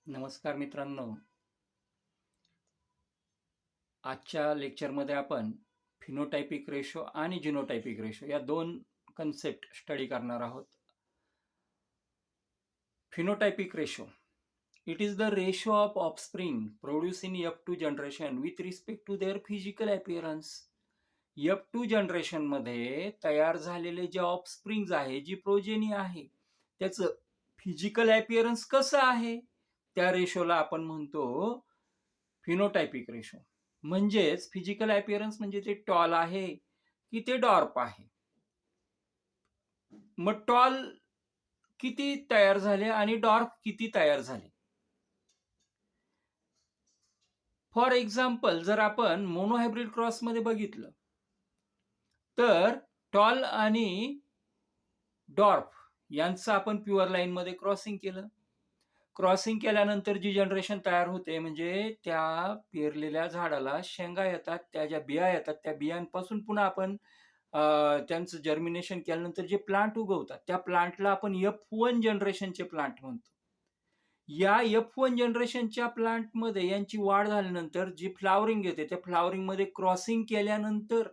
नमस्कार मित्रांनो. आजच्या लेक्चरमध्ये आपण फिनोटायपिक रेशो आणि जिनोटायपिक रेशो या दोन कन्सेप्ट स्टडी करणार आहोत. Phenotypic ratio, it is the ratio of offspring produce in F2 generation with respect to their physical appearance. F2 generation मध्ये तयार झालेले जे ऑफस्प्रिंग आहे, जी प्रोजेनी आहे, त्याचं फिजिकल अपीअरन्स कसं आहे, त्या रेशोला आपण म्हणतो फिनोटायपिक रेशो. म्हणजेच फिजिकल अपीअरन्स म्हणजे ते टॉल आहे की ते डॉर्प आहे. मग टॉल किती तयार झाले आणि डॉर्प किती तयार झाले. फॉर एक्झाम्पल, जर आपण मोनोहायब्रिड क्रॉस मध्ये बघितलं तर टॉल आणि डॉर्प यांचं आपण प्युअर लाईन मध्ये क्रॉसिंग केलं. क्रॉसिंग केल्यानंतर जी जनरेशन तयार होते, म्हणजे त्या पेरलेल्या झाडाला शेंगा येतात, त्या ज्या बिया येतात, त्या बियांपासून पुन्हा आपण त्यांचं जर्मिनेशन केल्यानंतर जे प्लांट उगवतात, त्या प्लांटला आपण F1 जनरेशनचे प्लांट म्हणतो. या F1 जनरेशनच्या प्लांटमध्ये यांची वाढ झाल्यानंतर जी फ्लावरिंग येते, त्या फ्लावरिंग मध्ये क्रॉसिंग केल्यानंतर,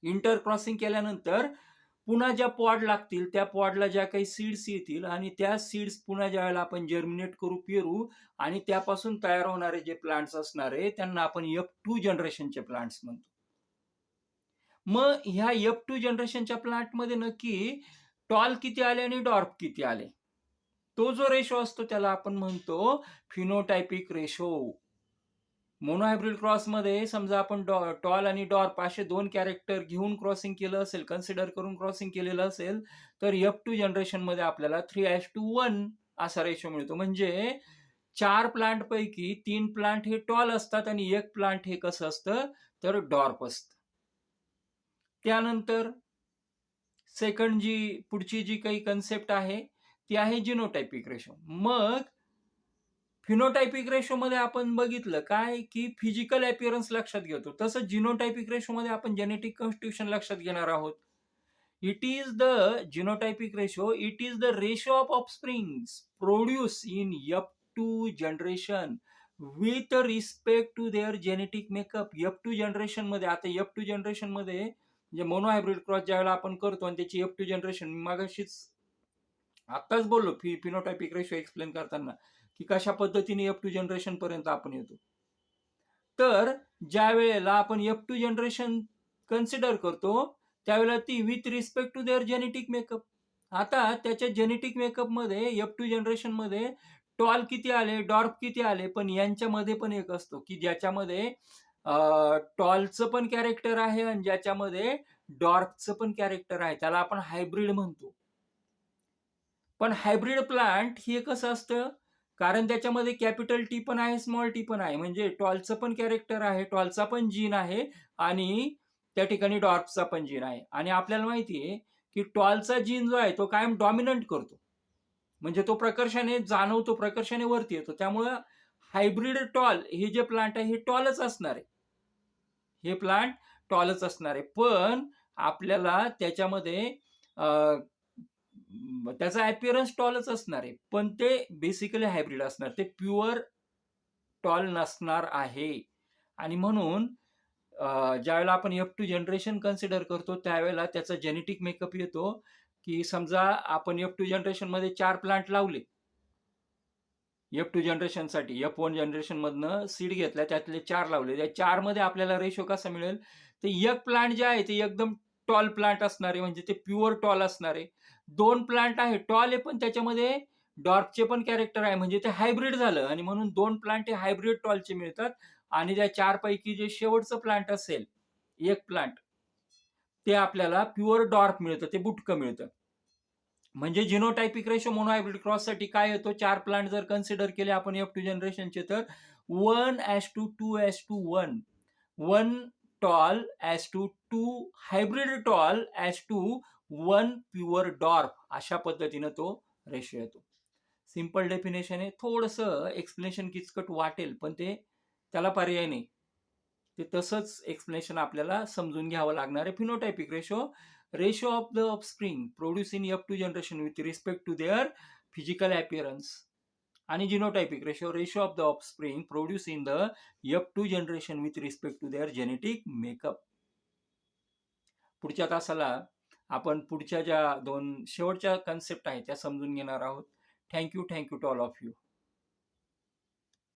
इंटर क्रॉसिंग केल्यानंतर पुन्हा ज्या पॉड लागतील, त्या पॉडला ज्या काही सीड्स येतील आणि त्या सीड्स पुन्हा ज्या वेळेला आपण जर्मिनेट करू, पेरू, आणि त्यापासून तयार होणारे जे प्लांट्स असणारे त्यांना आपण F2 जनरेशनचे प्लांट्स म्हणतो. मग ह्या F2 जनरेशनच्या प्लांटमध्ये नक्की टॉल किती आले आणि डॉर्प किती आले, तो जो रेशो असतो त्याला आपण म्हणतो फिनोटायपिक रेशो. मोनोहायब्रिड क्रॉस मध्ये समजा आपण टॉल आणि डॉर्प असे दोन कॅरेक्टर घेऊन क्रॉसिंग केलं असेल, कन्सिडर करून क्रॉसिंग केलेलं असेल, तर F2 जनरेशन मध्ये आपल्याला 3:1 असा रेशो मिळतो. म्हणजे 4 प्लांट पैकी 3 प्लांट हे टॉल असतात आणि 1 प्लांट हे कसं असतं तर डॉर्प असतं. त्यानंतर सेकंड पुढची जी काही कन्सेप्ट आहे ती आहे जिनोटायपिक रेशो. मग फिनोटायपिक रेशो मध्ये आपण बघितलं काय की फिजिकल अपीअरन्स लक्षात घेतो, तसं जिनोटायपिक रेशो मध्ये आपण जेनेटिक कॉन्स्टिट्यूशन लक्षात घेणार आहोत. It is the genotypic ratio, it is the ratio of offsprings produce in F2 generation with respect to their genetic makeup. F2 generation मध्ये, आता F2 जनरेशन मध्ये म्हणजे मोनोहायब्रिड क्रॉस ज्यावेळेला आपण करतो आणि त्याची F2 जनरेशन, मागाशीच आताच बोललो फिनोटायपिक रेशो एक्सप्लेन करताना की कशा पद्धतीने F2 जनरेशन पर्यंत आपण येतो. तर ज्या वेळेला आपण F2 जनरेशन कन्सिडर करतो त्यावेळेला ती with respect to their genetic makeup. आता त्याच्या जेनेटिक मेकअप मध्ये F2 जनरेशन मध्ये टॉल किती आले, डॉर्प किती आले, पण यांच्यामध्ये पण एक असतो की ज्याच्यामध्ये टॉलचं पण कॅरेक्टर आहे आणि ज्याच्यामध्ये डॉर्पचं पण कॅरेक्टर आहे, त्याला आपण हायब्रिड म्हणतो. पण हायब्रिड प्लांट हे कसं असतं, कारण त्याच्यामध्ये कॅपिटल टी पण आहे, स्मॉल टी पण आहे, म्हणजे टॉलचं पण कॅरेक्टर आहे, टॉलचा पण जीन आहे आणि त्या ठिकाणी डॉर्पचा पण जीन आहे. आणि आपल्याला माहिती आहे की टॉलचा जीन जो आहे तो कायम डॉमिनंट करतो, म्हणजे तो प्रकर्षाने जाणवतो, प्रकर्षाने वरती येतो. त्यामुळं हायब्रिड टॉल हे जे प्लांट आहे हे टॉलच असणार आहे, हे प्लांट टॉलच असणार आहे. पण आपल्याला त्याच्यामध्ये त्याचा अपीअरन्स टॉलच असणार आहे, पण ते बेसिकली हायब्रिड असणार, ते प्युअर टॉल नसणार आहे. आणि म्हणून ज्यावेळेला आपण F2 जनरेशन कन्सिडर करतो त्यावेळेला त्याचा जेनेटिक मेकअप येतो की समजा आपण F2 जनरेशन मध्ये 4 प्लांट लावले, F2 जनरेशन साठी F1 जनरेशन मधनं सीड घेतला, त्यातले 4 लावले, त्या 4 मध्ये आपल्याला रेशो कसा मिळेल, ते एक प्लांट जे आहे ते एकदम टॉल प्लांट असणार आहे, म्हणजे ते प्युअर टॉल असणार आहे. 2 प्लांट आहे टॉल आहे पण त्याच्यामध्ये डॉर्पचे पण कॅरेक्टर आहे, म्हणजे ते हायब्रिड झालं आणि म्हणून 2 प्लांट हे हायब्रिड टॉलचे मिळतात. आणि त्या 4 पैकी जे शेवटचं प्लांट असेल, एक प्लांट, ते आपल्याला प्युअर डॉर्प मिळतं, ते बुटकं मिळतं. म्हणजे जिनोटायपिक रेशो मोनोहायब्रिड क्रॉस साठी काय येतो, 4 प्लांट जर कन्सिडर केले आपण F2 जनरेशनचे, तर 1:2:1, 1 tall as to 2 hybrid tall as to 1 pure dwarf, अशा पद्धतीनं तो रेशो येतो. सिंपल डेफिनेशन आहे, थोडंसं एक्सप्लेनेशन किचकट वाटेल पण ते त्याला पर्याय नाही, ते तसंच एक्सप्लेनेशन आपल्याला समजून घ्यावं लागणार आहे. Phenotypic ratio of the offspring produce in F2 generation with respect to their physical appearance. आणि genotypic ratio of the offspring produce in the F2 generation with respect to their genetic makeup. पुढच्या तासाला आपण पुढच्या ज्या 2 शेवटच्या concept आहेत त्या समजून घेणार आहोत. Thank you to all of you.